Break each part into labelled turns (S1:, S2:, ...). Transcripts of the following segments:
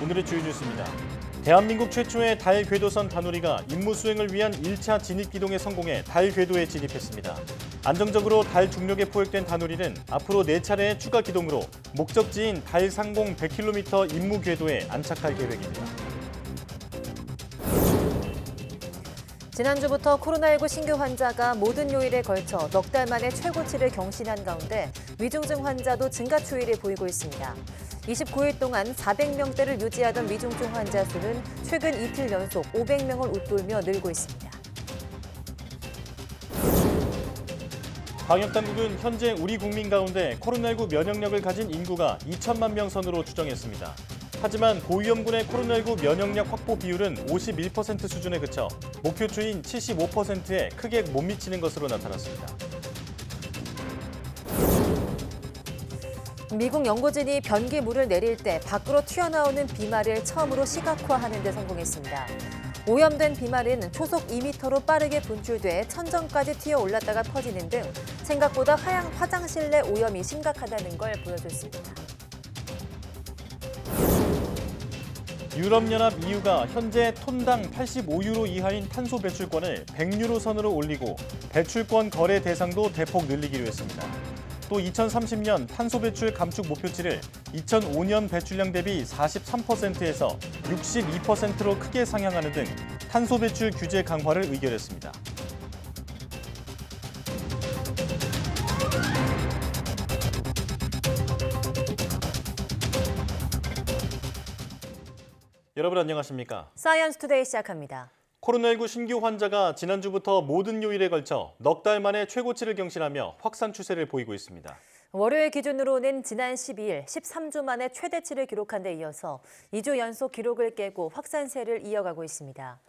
S1: 오늘의 주요 뉴스입니다. 대한민국 최초의 달 궤도선 다누리가 임무 수행을 위한 1차 진입 기동에 성공해 달 궤도에 진입했습니다. 안정적으로 달 중력에 포획된 다누리는 앞으로 4차례의 추가 기동으로 목적지인 달 상공 100km 임무 궤도에 안착할 계획입니다.
S2: 지난주부터 코로나19 신규 환자가 모든 요일에 걸쳐 넉 달 만에 최고치를 경신한 가운데 위중증 환자도 증가 추이를 보이고 있습니다. 29일 동안 400명대를 유지하던 위중증 환자 수는 최근 이틀 연속 500명을 웃돌며 늘고 있습니다.
S1: 방역당국은 현재 우리 국민 가운데 코로나19 면역력을 가진 인구가 2천만 명 선으로 추정했습니다. 하지만 고위험군의 코로나19 면역력 확보 비율은 51% 수준에 그쳐 목표치인 75%에 크게 못 미치는 것으로 나타났습니다.
S2: 미국 연구진이 변기물을 내릴 때 밖으로 튀어나오는 비말을 처음으로 시각화하는 데 성공했습니다. 오염된 비말은 초속 2m로 빠르게 분출돼 천정까지 튀어 올랐다가 퍼지는 등 생각보다 화장실 내 오염이 심각하다는 걸 보여줬습니다.
S1: 유럽연합 EU가 현재 톤당 85유로 이하인 탄소 배출권을 100유로 선으로 올리고 배출권 거래 대상도 대폭 늘리기로 했습니다. 또 2030년 탄소 배출 감축 목표치를 2005년 배출량 대비 43%에서 62%로 크게 상향하는 등 탄소 배출 규제 강화를 의결했습니다. 여러분 안녕하십니까?
S2: 사이언스 투데이 시작합니다.
S1: 코로나19 신규 환자가 지난주부터 모든 요일에 걸쳐 넉 달 만에 최고치를 경신하며 확산 추세를 보이고 있습니다.
S2: 월요일 기준으로는 지난 12일 13주 만에 최대치를 기록한 데 이어서 2주 연속 기록을 깨고 확산세를 이어가고 있습니다.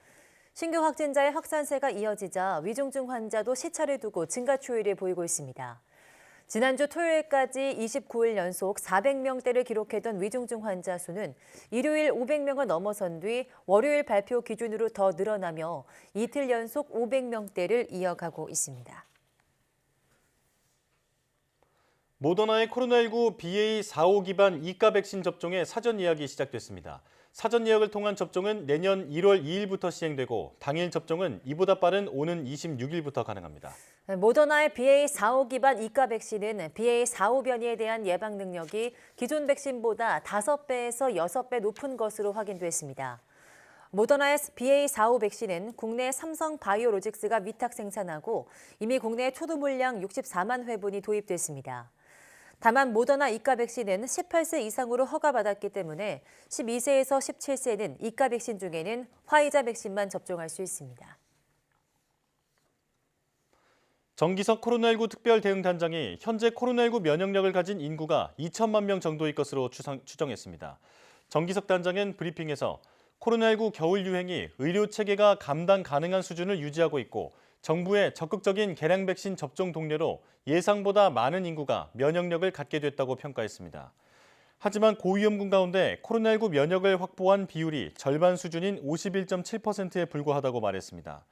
S2: 신규 확진자의 확산세가 이어지자 위중증 환자도 시차를 두고 증가 추이를 보이고 있습니다. 지난주 토요일까지 29일 연속 400명대를 기록했던 위중증 환자 수는 일요일 500명을 넘어선 뒤 월요일 발표 기준으로 더 늘어나며 이틀 연속 500명대를 이어가고 있습니다.
S1: 모더나의 코로나19 BA.45 기반 2가 백신 접종의 사전 예약이 시작됐습니다. 사전 예약을 통한 접종은 내년 1월 2일부터 시행되고 당일 접종은 이보다 빠른 오는 26일부터 가능합니다.
S2: 모더나의 BA.45 기반 2가 백신은 BA.45 변이에 대한 예방 능력이 기존 백신보다 5배에서 6배 높은 것으로 확인됐습니다. 모더나의 BA.45 백신은 국내 삼성 바이오로직스가 위탁 생산하고 이미 국내 초도 물량 64만 회분이 도입됐습니다. 다만 모더나 2가 백신은 18세 이상으로 허가받았기 때문에 12세에서 17세는 2가 백신 중에는 화이자 백신만 접종할 수 있습니다.
S1: 정기석 코로나19 특별대응단장이 현재 코로나19 면역력을 가진 인구가 2천만 명 정도일 것으로 추정했습니다. 정기석 단장은 브리핑에서 코로나19 겨울 유행이 의료 체계가 감당 가능한 수준을 유지하고 있고 정부의 적극적인 개량 백신 접종 동료로 예상보다 많은 인구가 면역력을 갖게 됐다고 평가했습니다. 하지만 고위험군 가운데 코로나19 면역을 확보한 비율이 절반 수준인 51.7%에 불과하다고 말했습니다.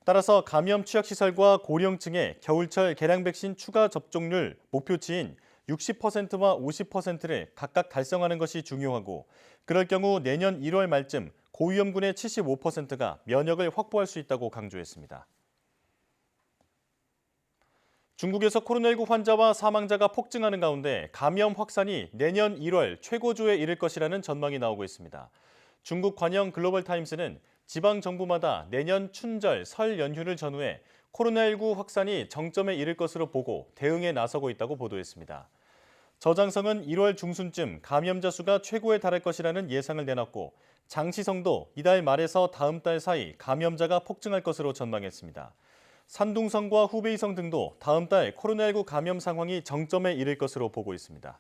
S1: 따라서 감염 취약시설과 고령층의 겨울철 개량 백신 추가 접종률 목표치인 60%와 50%를 각각 달성하는 것이 중요하고 그럴 경우 내년 1월 말쯤 고위험군의 75%가 면역을 확보할 수 있다고 강조했습니다. 중국에서 코로나19 환자와 사망자가 폭증하는 가운데 감염 확산이 내년 1월 최고조에 이를 것이라는 전망이 나오고 있습니다. 중국 관영 글로벌타임스는 지방 정부마다 내년 춘절, 설 연휴를 전후해 코로나19 확산이 정점에 이를 것으로 보고 대응에 나서고 있다고 보도했습니다. 저장성은 1월 중순쯤 감염자 수가 최고에 달할 것이라는 예상을 내놨고 장시성도 이달 말에서 다음 달 사이 감염자가 폭증할 것으로 전망했습니다. 산둥성과 후베이성 등도 다음 달 코로나19 감염 상황이 정점에 이를 것으로 보고 있습니다.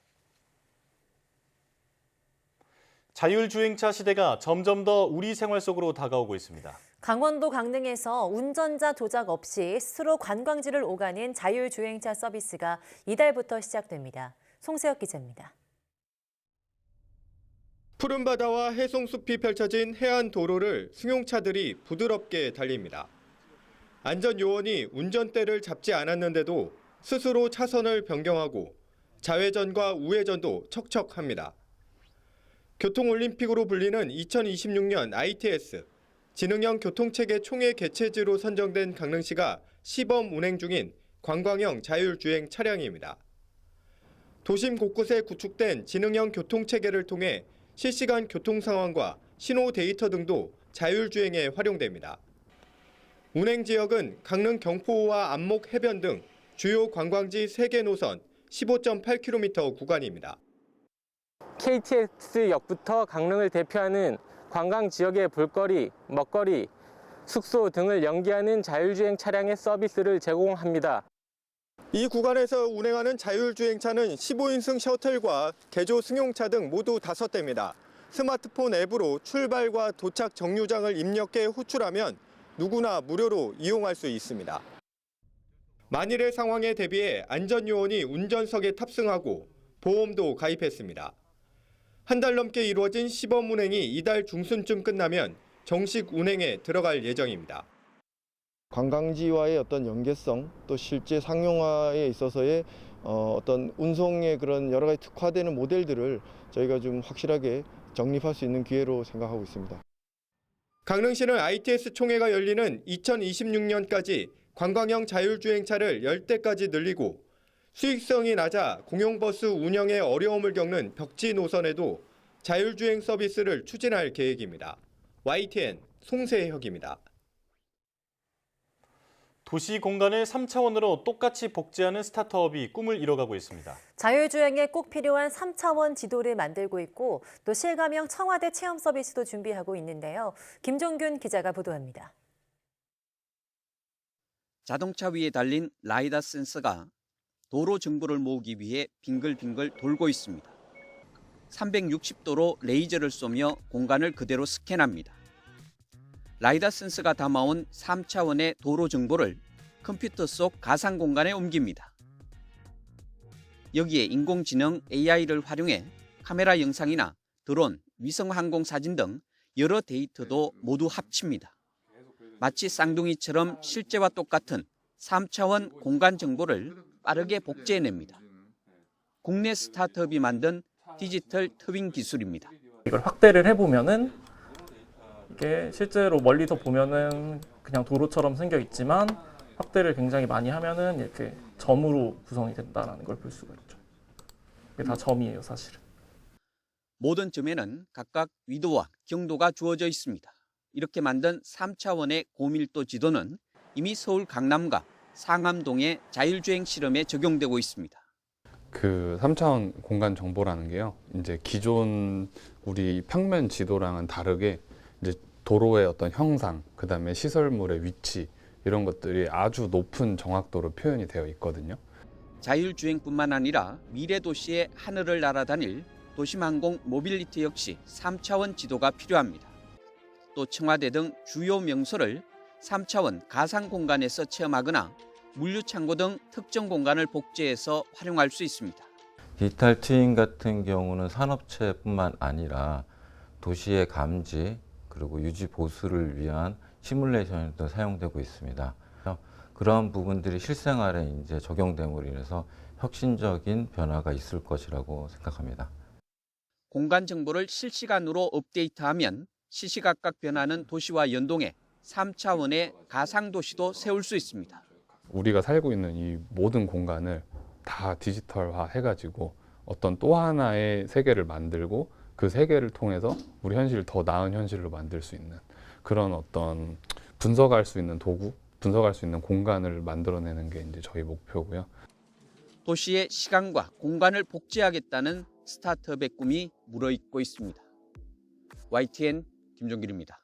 S1: 자율주행차 시대가 점점 더 우리 생활 속으로 다가오고 있습니다.
S2: 강원도 강릉에서 운전자 조작 없이 스스로 관광지를 오가는 자율주행차 서비스가 이달부터 시작됩니다. 송세혁 기자입니다.
S3: 푸른 바다와 해송숲이 펼쳐진 해안 도로를 승용차들이 부드럽게 달립니다. 안전요원이 운전대를 잡지 않았는데도 스스로 차선을 변경하고 좌회전과 우회전도 척척합니다. 교통올림픽으로 불리는 2026년 ITS, 지능형 교통체계 총회 개최지로 선정된 강릉시가 시범 운행 중인 관광형 자율주행 차량입니다. 도심 곳곳에 구축된 지능형 교통체계를 통해 실시간 교통 상황과 신호 데이터 등도 자율주행에 활용됩니다. 운행 지역은 강릉 경포호와 안목 해변 등 주요 관광지 3개 노선 15.8km 구간입니다.
S4: KTX역부터 강릉을 대표하는 관광 지역의 볼거리, 먹거리, 숙소 등을 연계하는 자율주행 차량의 서비스를 제공합니다.
S3: 이 구간에서 운행하는 자율주행차는 15인승 셔틀과 개조 승용차 등 모두 5대입니다. 스마트폰 앱으로 출발과 도착 정류장을 입력해 호출하면 누구나 무료로 이용할 수 있습니다. 만일의 상황에 대비해 안전요원이 운전석에 탑승하고 보험도 가입했습니다. 한 달 넘게 이루어진 시범 운행이 이달 중순쯤 끝나면 정식 운행에 들어갈 예정입니다.
S5: 관광지와의 어떤 연계성, 또 실제 상용화에 있어서의 어떤 운송의 그런 여러 가지 특화되는 모델들을 저희가 좀 확실하게 정립할 수 있는 기회로 생각하고 있습니다.
S3: 강릉시는 ITS 총회가 열리는 2026년까지 관광형 자율주행차를 10대까지 늘리고 수익성이 낮아 공용버스 운영에 어려움을 겪는 벽지 노선에도 자율주행 서비스를 추진할 계획입니다. YTN 송세혁입니다.
S1: 도시 공간을 3차원으로 똑같이 복제하는 스타트업이 꿈을 이뤄가고 있습니다.
S2: 자율주행에 꼭 필요한 3차원 지도를 만들고 있고 또 실감형 청와대 체험 서비스도 준비하고 있는데요. 김종균 기자가 보도합니다.
S6: 자동차 위에 달린 라이다 센서가 도로 정보를 모으기 위해 빙글빙글 돌고 있습니다. 360도로 레이저를 쏘며 공간을 그대로 스캔합니다. 라이다 센서가 담아온 3차원의 도로 정보를 컴퓨터 속 가상 공간에 옮깁니다. 여기에 인공지능 AI를 활용해 카메라 영상이나 드론, 위성 항공 사진 등 여러 데이터도 모두 합칩니다. 마치 쌍둥이처럼 실제와 똑같은 3차원 공간 정보를 빠르게 복제해냅니다. 국내 스타트업이 만든 디지털 터빙 기술입니다.
S7: 이걸 확대를 해보면은 이게 실제로 멀리서 보면은 그냥 도로처럼 생겨 있지만 확대를 굉장히 많이 하면은 이렇게 점으로 구성이 된다는 걸 볼 수가 있죠. 이게 다 점이에요, 사실은.
S6: 모든 점에는 각각 위도와 경도가 주어져 있습니다. 이렇게 만든 3차원의 고밀도 지도는 이미 서울 강남과 상암동의 자율주행 실험에 적용되고 있습니다.
S8: 그 3차원 공간 정보라는 게요, 이제 기존 우리 평면 지도랑은 다르게 이제 도로의 어떤 형상, 그다음에 시설물의 위치 이런 것들이 아주 높은 정확도로 표현이 되어 있거든요.
S6: 자율주행뿐만 아니라 미래 도시의 하늘을 날아다닐 도심항공 모빌리티 역시 3차원 지도가 필요합니다. 또 청와대 등 주요 명소를 3차원 가상 공간에서 체험하거나 물류창고 등 특정 공간을 복제해서 활용할 수 있습니다.
S9: 디지털 트윈 같은 경우는 산업체뿐만 아니라 도시의 감지 그리고 유지 보수를 위한 시뮬레이션에도 사용되고 있습니다. 그런 부분들이 실생활에 이제 적용됨으로 인해서 혁신적인 변화가 있을 것이라고 생각합니다.
S6: 공간 정보를 실시간으로 업데이트하면 시시각각 변하는 도시와 연동해 3차원의 가상 도시도 세울 수 있습니다.
S8: 우리가 살고 있는 이 모든 공간을 다 디지털화 해가지고 어떤 또 하나의 세계를 만들고 그 세계를 통해서 우리 현실을 더 나은 현실로 만들 수 있는 그런 어떤 분석할 수 있는 도구, 분석할 수 있는 공간을 만들어내는 게 이제 저희 목표고요.
S6: 도시의 시간과 공간을 복제하겠다는 스타트업의 꿈이 물어있고 있습니다. YTN 김종길입니다.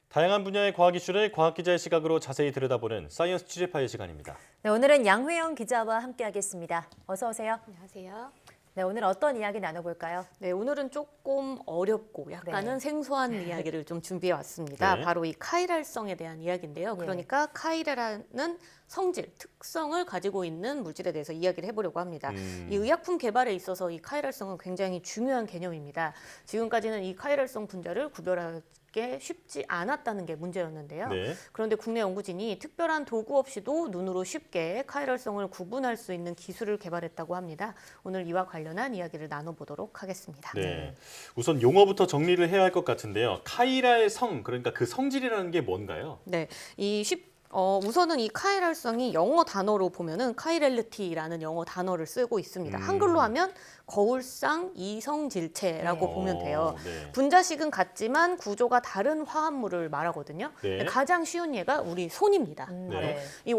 S1: 다양한 분야의 과학 이슈를 과학기자의 시각으로 자세히 들여다보는 사이언스 취재파의 시간입니다.
S2: 네, 오늘은 양회영 기자와 함께하겠습니다. 어서 오세요.
S10: 안녕하세요.
S2: 네, 오늘 어떤 이야기 나눠볼까요?
S10: 네, 오늘은 조금 어렵고 약간은
S2: 네.
S10: 생소한 이야기를 좀 준비해 왔습니다.
S1: 네.
S10: 바로 이 카이랄성에 대한 이야기인데요. 그러니까 카이라라는 성질, 특성을 가지고 있는 물질에 대해서 이야기를 해보려고 합니다. 이 의약품 개발에 있어서 이 카이랄성은 굉장히 중요한 개념입니다. 지금까지는 이 카이랄성 분자를 구별하기 게 쉽지 않았다는 게 문제였는데요.
S1: 네.
S10: 그런데 국내 연구진이 특별한 도구 없이도 눈으로 쉽게 카이럴성을 구분할 수 있는 기술을 개발했다고 합니다. 오늘 이와 관련한 이야기를 나눠보도록 하겠습니다.
S1: 네. 우선 용어부터 정리를 해야 할 것 같은데요. 카이라의 성, 그러니까 그 성질이라는 게 뭔가요?
S10: 네, 우선은 이 카이럴성이 영어 단어로 보면은 카이렐리티라는 영어 단어를 쓰고 있습니다. 한글로 하면 거울상 이성질체라고
S2: 네.
S10: 보면 돼요.
S1: 네.
S10: 분자식은 같지만 구조가 다른 화합물을 말하거든요.
S1: 네.
S10: 가장 쉬운 예가 우리 손입니다.
S1: 네.
S10: 이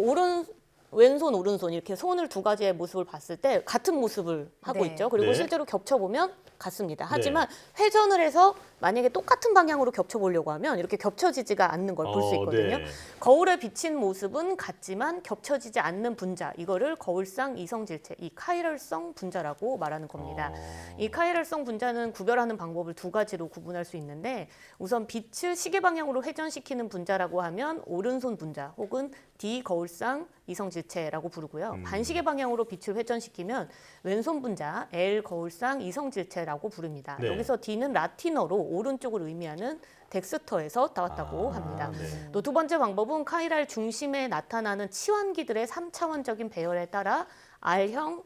S10: 왼손, 오른손 이렇게 손을 두 가지의 모습을 봤을 때 같은 모습을 하고
S2: 네.
S10: 있죠. 그리고
S1: 네.
S10: 실제로 겹쳐보면 같습니다. 하지만 회전을 해서 만약에 똑같은 방향으로 겹쳐보려고 하면 이렇게 겹쳐지지가 않는 걸 볼 수 있거든요.
S1: 네.
S10: 거울에 비친 모습은 같지만 겹쳐지지 않는 분자, 이거를 거울상 이성질체, 이 카이럴성 분자라고 말하는 겁니다. 이 카이럴성 분자는 구별하는 방법을 두 가지로 구분할 수 있는데 우선 빛을 시계 방향으로 회전시키는 분자라고 하면 오른손 분자 혹은 D 거울상 이성질체라고 부르고요. 반시계 방향으로 빛을 회전시키면 왼손 분자 L 거울상 이성질체라고 부릅니다.
S1: 네.
S10: 여기서 D는 라틴어로 오른쪽을 의미하는 덱스터에서 따왔다고 합니다.
S1: 네.
S10: 또 두 번째 방법은 카이랄 중심에 나타나는 치환기들의 3차원적인 배열에 따라 R형,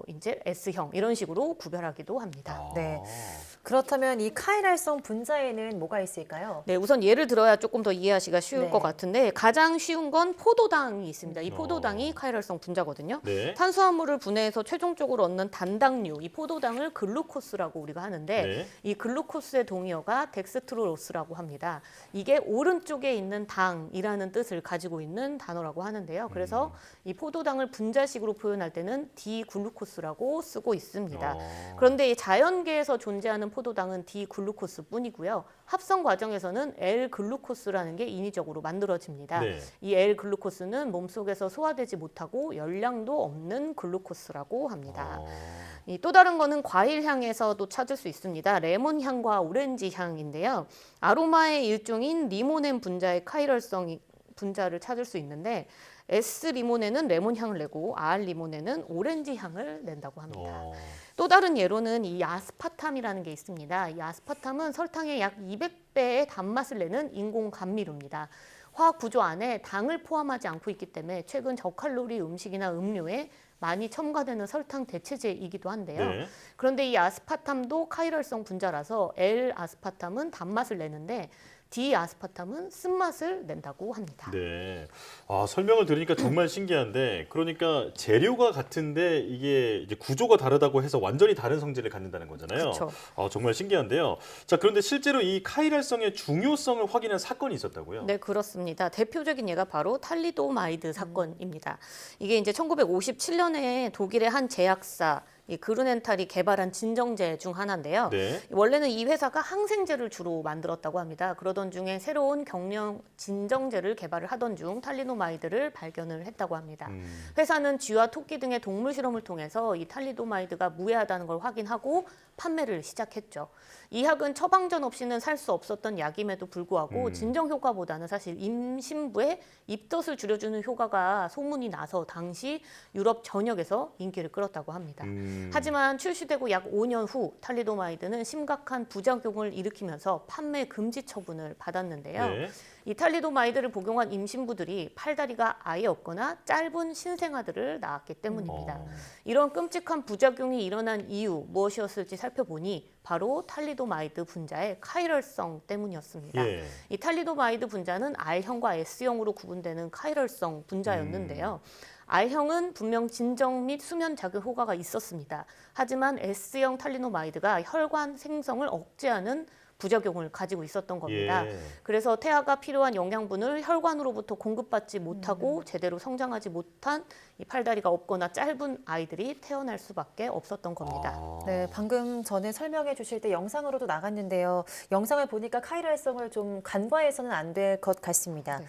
S10: 이제 S형 이런 식으로 구별하기도 합니다.
S2: 네. 그렇다면 이 카이랄성 분자에는 뭐가 있을까요?
S10: 네, 우선 예를 들어야 조금 더 이해하기가 쉬울
S2: 네.
S10: 것 같은데 가장 쉬운 건 포도당이 있습니다. 이 포도당이 카이럴성 분자거든요.
S1: 네.
S10: 탄수화물을 분해해서 최종적으로 얻는 단당류, 이 포도당을 글루코스라고 우리가 하는데
S1: 네.
S10: 이 글루코스의 동의어가 덱스트로로스라고 합니다. 이게 오른쪽에 있는 당이라는 뜻을 가지고 있는 단어라고 하는데요. 그래서 이 포도당을 분자식으로 표현할 때는 디글루코스라고 쓰고 있습니다. 그런데 이 자연계에서 존재하는 포도당은 디글루코스뿐이고요. 합성 과정에서는 L글루코스라는 게 인위적으로 만들어집니다.
S1: 네.
S10: 이 L글루코스는 몸속에서 소화되지 못하고 열량도 없는 글루코스라고 합니다. 또 다른 거는 과일 향에서도 찾을 수 있습니다. 레몬 향과 오렌지 향인데요. 아로마의 일종인 리모넨 분자의 카이럴성 분자를 찾을 수 있는데 S 리모넨은 레몬 향을 내고 R 리모넨은 오렌지 향을 낸다고 합니다. 또 다른 예로는 이 아스파탐이라는 게 있습니다. 이 아스파탐은 설탕의 약 200배의 단맛을 내는 인공 감미료입니다. 화학 구조 안에 당을 포함하지 않고 있기 때문에 최근 저칼로리 음식이나 음료에 많이 첨가되는 설탕 대체제이기도 한데요.
S1: 네.
S10: 그런데 이 아스파탐도 카이럴성 분자라서 L-아스파탐은 단맛을 내는데 D-아스파탐은 쓴맛을 낸다고 합니다.
S1: 네. 설명을 들으니까 정말 신기한데, 그러니까 재료가 같은데 이게 이제 구조가 다르다고 해서 완전히 다른 성질을 갖는다는 거잖아요.
S10: 그렇죠.
S1: 정말 신기한데요. 자, 그런데 실제로 이 카이랄성의 중요성을 확인한 사건이 있었다고요?
S10: 네, 그렇습니다. 대표적인 예가 바로 탈리도마이드 사건입니다. 이게 이제 1957년에 독일의 한 제약사 이 그루넨탈이 개발한 진정제 중 하나인데요.
S1: 네.
S10: 원래는 이 회사가 항생제를 주로 만들었다고 합니다. 그러던 중에 새로운 경량 진정제를 개발을 하던 중 탈리도마이드를 발견을 했다고 합니다. 회사는 쥐와 토끼 등의 동물 실험을 통해서 이 탈리도마이드가 무해하다는 걸 확인하고 판매를 시작했죠. 이 약은 처방전 없이는 살 수 없었던 약임에도 불구하고 진정 효과보다는 사실 임신부의 입덧을 줄여주는 효과가 소문이 나서 당시 유럽 전역에서 인기를 끌었다고 합니다. 하지만 출시되고 약 5년 후 탈리도마이드는 심각한 부작용을 일으키면서 판매 금지 처분을 받았는데요.
S1: 네.
S10: 이 탈리도마이드를 복용한 임신부들이 팔다리가 아예 없거나 짧은 신생아들을 낳았기 때문입니다. 이런 끔찍한 부작용이 일어난 이유 무엇이었을지 살펴보니 바로 탈리도마이드 분자의 카이럴성 때문이었습니다.
S1: 예.
S10: 이 탈리도마이드 분자는 R형과 S형으로 구분되는 카이럴성 분자였는데요. R형은 분명 진정 및 수면 작용 효과가 있었습니다. 하지만 S형 탈리도마이드가 혈관 생성을 억제하는 부작용을 가지고 있었던 겁니다.
S1: 예.
S10: 그래서 태아가 필요한 영양분을 혈관으로부터 공급받지 못하고 제대로 성장하지 못한 이 팔다리가 없거나 짧은 아이들이 태어날 수밖에 없었던 겁니다.
S2: 네, 방금 전에 설명해 주실 때 영상으로도 나갔는데요. 영상을 보니까 카이랄성을 좀 간과해서는 안 될 것 같습니다.
S10: 네.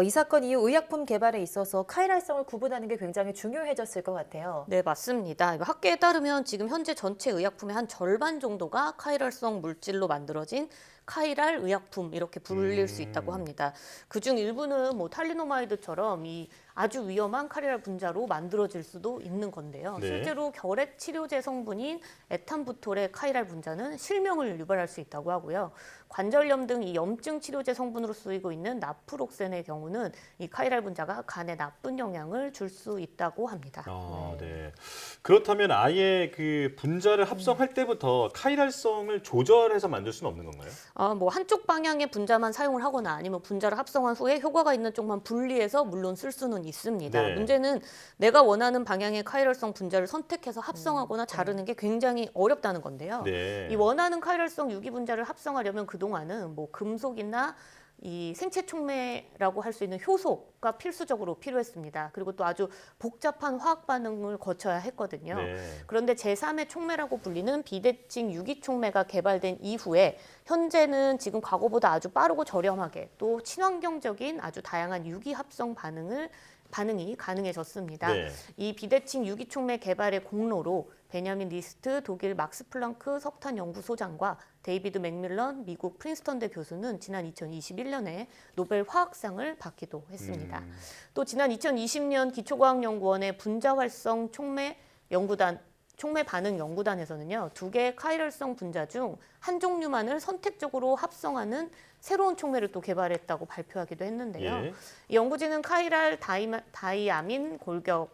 S2: 이 사건 이후 의약품 개발에 있어서 카이랄성을 구분하는 게 굉장히 중요해졌을 것 같아요.
S10: 네, 맞습니다. 학계에 따르면 지금 현재 전체 의약품의 한 절반 정도가 카이럴성 물질로 만들어진 카이랄 의약품 이렇게 불릴 수 있다고 합니다. 그중 일부는 뭐 탈리노마이드처럼 이 아주 위험한 카이랄 분자로 만들어질 수도 있는 건데요.
S1: 네.
S10: 실제로 결핵 치료제 성분인 에탄부톨의 카이랄 분자는 실명을 유발할 수 있다고 하고요. 관절염 등 이 염증 치료제 성분으로 쓰이고 있는 나프록센의 경우는 이 카이랄 분자가 간에 나쁜 영향을 줄 수 있다고 합니다.
S1: 네. 그렇다면 아예 그 분자를 합성할 때부터 카이랄성을 조절해서 만들 수는 없는 건가요?
S10: 뭐 한쪽 방향의 분자만 사용을 하거나 아니면 분자를 합성한 후에 효과가 있는 쪽만 분리해서 물론 쓸 수는 있습니다.
S1: 네.
S10: 문제는 내가 원하는 방향의 카이랄성 분자를 선택해서 합성하거나 자르는 게 굉장히 어렵다는 건데요.
S1: 네.
S10: 이 원하는 카이랄성 유기 분자를 합성하려면 그동안은 뭐 금속이나 이 생체 촉매라고 할 수 있는 효소가 필수적으로 필요했습니다. 그리고 또 아주 복잡한 화학 반응을 거쳐야 했거든요.
S1: 네.
S10: 그런데 제3의 촉매라고 불리는 비대칭 유기 촉매가 개발된 이후에 현재는 지금 과거보다 아주 빠르고 저렴하게 또 친환경적인 아주 다양한 유기 합성 반응이 가능해졌습니다.
S1: 네.
S10: 이 비대칭 유기촉매 개발의 공로로 베냐민 리스트 독일 막스 플랑크 석탄연구소장과 데이비드 맥밀런 미국 프린스턴대 교수는 지난 2021년에 노벨 화학상을 받기도 했습니다. 또 지난 2020년 기초과학연구원의 분자활성 촉매 반응 연구단에서는요, 2개의 카이랄성 분자 중 한 종류만을 선택적으로 합성하는 새로운 촉매를 또 개발했다고 발표하기도 했는데요.
S1: 예.
S10: 이 연구진은 카이랄 다이아민 골격을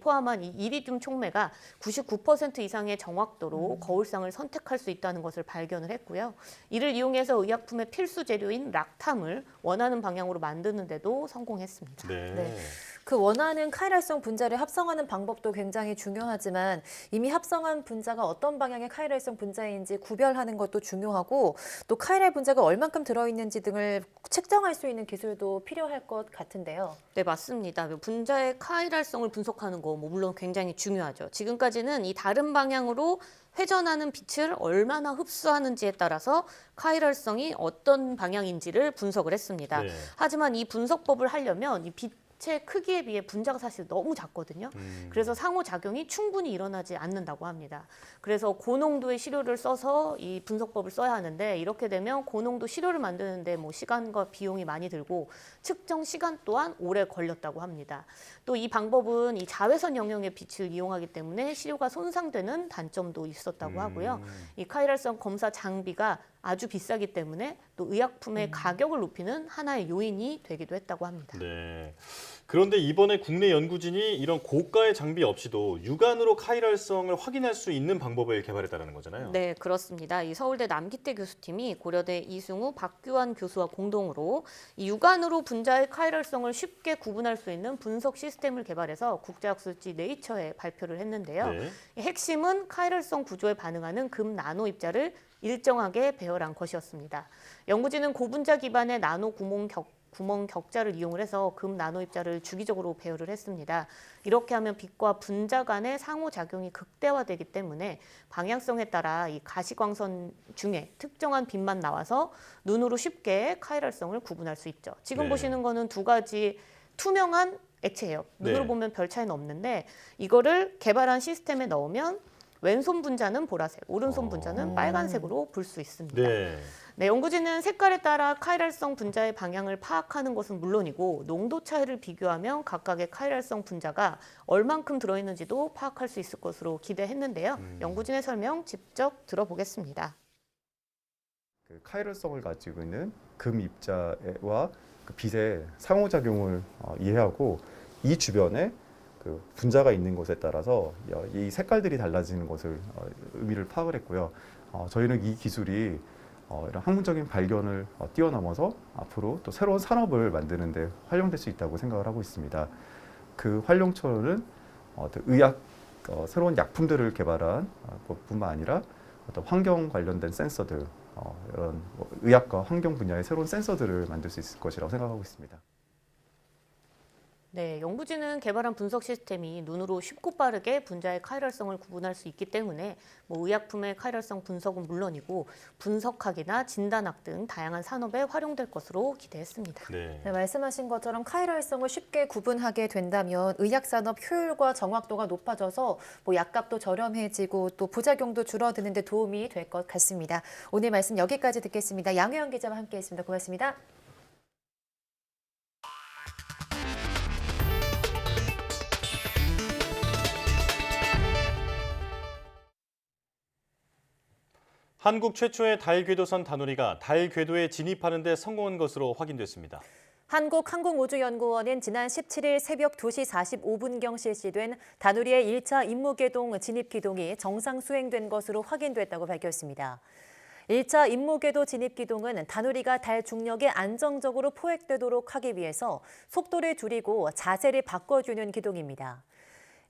S10: 포함한 이 이리듐 촉매가 99% 이상의 정확도로 거울상을 선택할 수 있다는 것을 발견을 했고요. 이를 이용해서 의약품의 필수 재료인 락탐을 원하는 방향으로 만드는 데도 성공했습니다.
S1: 네.
S2: 그 원하는 카이랄성 분자를 합성하는 방법도 굉장히 중요하지만 이미 합성한 분자가 어떤 방향의 카이랄성 분자인지 구별하는 것도 중요하고 또 카이랄 분자가 얼만큼 들어있는지 등을 측정할 수 있는 기술도 필요할 것 같은데요.
S10: 네, 맞습니다. 분자의 카이랄성을 분석하는 거 물론 굉장히 중요하죠. 지금까지는 이 다른 방향으로 회전하는 빛을 얼마나 흡수하는지에 따라서 카이랄성이 어떤 방향인지를 분석을 했습니다.
S1: 네.
S10: 하지만 이 분석법을 하려면 이 빛의 크기에 비해 분자가 사실 너무 작거든요. 그래서 상호작용이 충분히 일어나지 않는다고 합니다. 그래서 고농도의 시료를 써서 이 분석법을 써야 하는데 이렇게 되면 고농도 시료를 만드는데 뭐 시간과 비용이 많이 들고 측정 시간 또한 오래 걸렸다고 합니다. 또 이 방법은 이 자외선 영역의 빛을 이용하기 때문에 시료가 손상되는 단점도 있었다고 하고요. 이 카이랄성 검사 장비가 아주 비싸기 때문에 또 의약품의 가격을 높이는 하나의 요인이 되기도 했다고 합니다.
S1: 네. 그런데 이번에 국내 연구진이 이런 고가의 장비 없이도 육안으로 카이랄성을 확인할 수 있는 방법을 개발했다는 거잖아요.
S10: 네, 그렇습니다. 이 서울대 남기태 교수팀이 고려대 이승우, 박규환 교수와 공동으로 이 육안으로 분자의 카이랄성을 쉽게 구분할 수 있는 분석 시스템을 개발해서 국제학술지 네이처에 발표를 했는데요.
S1: 네.
S10: 이 핵심은 카이랄성 구조에 반응하는 금 나노 입자를 일정하게 배열한 것이었습니다. 연구진은 고분자 기반의 나노 구멍 격자를 이용을 해서 금 나노 입자를 주기적으로 배열을 했습니다. 이렇게 하면 빛과 분자 간의 상호작용이 극대화되기 때문에 방향성에 따라 이 가시광선 중에 특정한 빛만 나와서 눈으로 쉽게 카이랄성을 구분할 수 있죠. 지금
S1: 네.
S10: 보시는 거는 2가지 투명한 액체예요. 눈으로
S1: 네.
S10: 보면 별 차이는 없는데 이거를 개발한 시스템에 넣으면 왼손 분자는 보라색, 오른손 분자는 빨간색으로 볼 수 있습니다.
S1: 네.
S10: 네, 연구진은 색깔에 따라 카이랄성 분자의 방향을 파악하는 것은 물론이고 농도 차이를 비교하면 각각의 카이랄성 분자가 얼만큼 들어있는지도 파악할 수 있을 것으로 기대했는데요. 연구진의 설명 직접 들어보겠습니다.
S11: 그 카이랄성을 가지고 있는 금 입자와 그 빛의 상호작용을 이해하고 이 주변에 그 분자가 있는 것에 따라서 이 색깔들이 달라지는 것을 의미를 파악을 했고요. 저희는 이 기술이 이런 학문적인 발견을 뛰어넘어서 앞으로 또 새로운 산업을 만드는 데 활용될 수 있다고 생각을 하고 있습니다. 그 활용처는 의학, 새로운 약품들을 개발한 것뿐만 아니라 어떤 환경 관련된 센서들, 이런 의학과 환경 분야의 새로운 센서들을 만들 수 있을 것이라고 생각하고 있습니다.
S10: 네, 영부진은 개발한 분석 시스템이 눈으로 쉽고 빠르게 분자의 카이럴성을 구분할 수 있기 때문에 의약품의 카이럴성 분석은 물론이고 분석학이나 진단학 등 다양한 산업에 활용될 것으로 기대했습니다.
S1: 네.
S2: 네, 말씀하신 것처럼 카이럴성을 쉽게 구분하게 된다면 의약산업 효율과 정확도가 높아져서 약값도 저렴해지고 또 부작용도 줄어드는 데 도움이 될 것 같습니다. 오늘 말씀 여기까지 듣겠습니다. 양효영 기자와 함께했습니다. 고맙습니다.
S1: 한국 최초의 달 궤도선 다누리가 달 궤도에 진입하는 데 성공한 것으로 확인됐습니다.
S2: 한국항공우주연구원은 지난 17일 새벽 2시 45분경 실시된 다누리의 1차 임무궤도 진입기동이 정상 수행된 것으로 확인됐다고 밝혔습니다. 1차 임무궤도 진입기동은 다누리가 달 중력에 안정적으로 포획되도록 하기 위해서 속도를 줄이고 자세를 바꿔주는 기동입니다.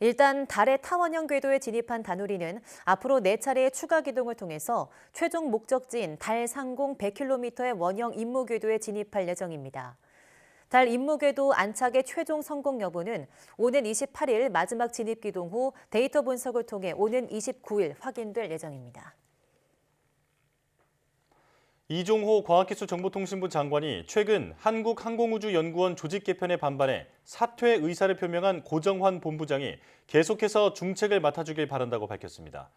S2: 일단 달의 타원형 궤도에 진입한 다누리는 앞으로 4차례의 추가 기동을 통해서 최종 목적지인 달 상공 100km의 원형 임무 궤도에 진입할 예정입니다. 달 임무 궤도 안착의 최종 성공 여부는 오는 28일 마지막 진입 기동 후 데이터 분석을 통해 오는 29일 확인될 예정입니다.
S1: 이종호 과학기술정보통신부 장관이 최근 한국항공우주연구원 조직 개편에 반발해 사퇴 의사를 표명한 고정환 본부장이 계속해서 중책을 맡아주길 바란다고 밝혔습니다.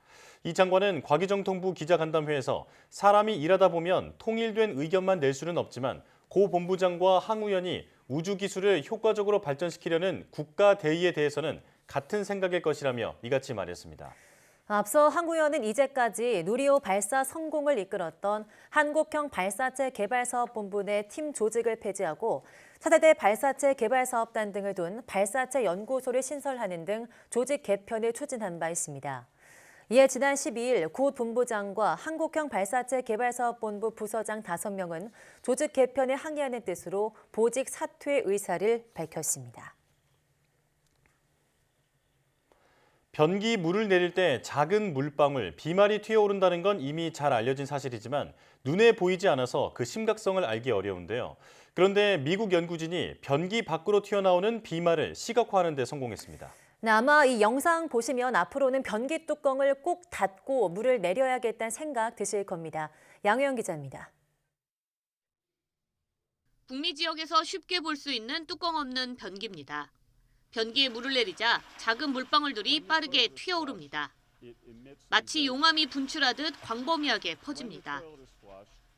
S1: 이 장관은 과기정통부 기자간담회에서 사람이 일하다 보면 통일된 의견만 낼 수는 없지만 고 본부장과 항우연이 우주기술을 효과적으로 발전시키려는 국가 대의에 대해서는 같은 생각일 것이라며 이같이 말했습니다.
S2: 앞서 항우연은 이제까지 누리호 발사 성공을 이끌었던 한국형 발사체 개발사업본부 내 팀 조직을 폐지하고 차세대 발사체 개발사업단 등을 둔 발사체 연구소를 신설하는 등 조직 개편을 추진한 바 있습니다. 이에 지난 12일 고 본부장과 한국형 발사체 개발사업본부 부서장 5명은 조직 개편에 항의하는 뜻으로 보직 사퇴 의사를 밝혔습니다.
S1: 변기 물을 내릴 때 작은 물방울, 비말이 튀어오른다는 건 이미 잘 알려진 사실이지만 눈에 보이지 않아서 그 심각성을 알기 어려운데요. 그런데 미국 연구진이 변기 밖으로 튀어나오는 비말을 시각화하는 데 성공했습니다.
S2: 아마 이 영상 보시면 앞으로는 변기 뚜껑을 꼭 닫고 물을 내려야겠다는 생각 드실 겁니다. 양효영 기자입니다.
S12: 북미 지역에서 쉽게 볼 수 있는 뚜껑 없는 변기입니다. 변기에 물을 내리자 작은 물방울들이 빠르게 튀어오릅니다. 마치 용암이 분출하듯 광범위하게 퍼집니다.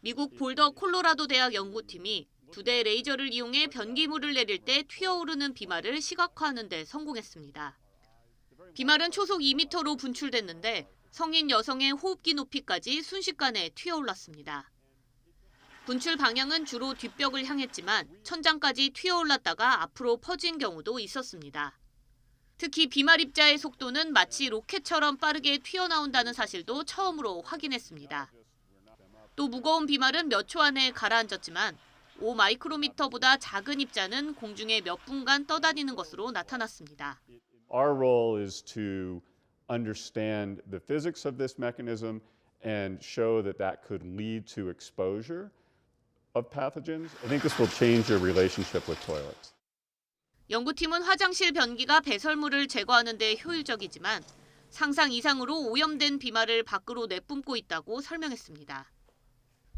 S12: 미국 볼더 콜로라도 대학 연구팀이 2대의 레이저를 이용해 변기물을 내릴 때 튀어오르는 비말을 시각화하는 데 성공했습니다. 비말은 초속 2m로 분출됐는데 성인 여성의 호흡기 높이까지 순식간에 튀어올랐습니다. 분출 방향은 주로 뒷벽을 향했지만 천장까지 튀어올랐다가 앞으로 퍼진 경우도 있었습니다. 특히 비말 입자의 속도는 마치 로켓처럼 빠르게 튀어나온다는 사실도 처음으로 확인했습니다. 또 무거운 비말은 몇 초 안에 가라앉았지만 5마이크로미터보다 작은 입자는 공중에 몇 분간 떠다니는 것으로 나타났습니다.
S13: Our role is to understand the physics of this mechanism and show that that could lead to exposure of pathogens. I think this will change your relationship with toilets.
S12: 연구팀은 화장실 변기가 배설물을 제거하는 데 효율적이지만 상상 이상으로 오염된 비말을 밖으로 내뿜고 있다고 설명했습니다.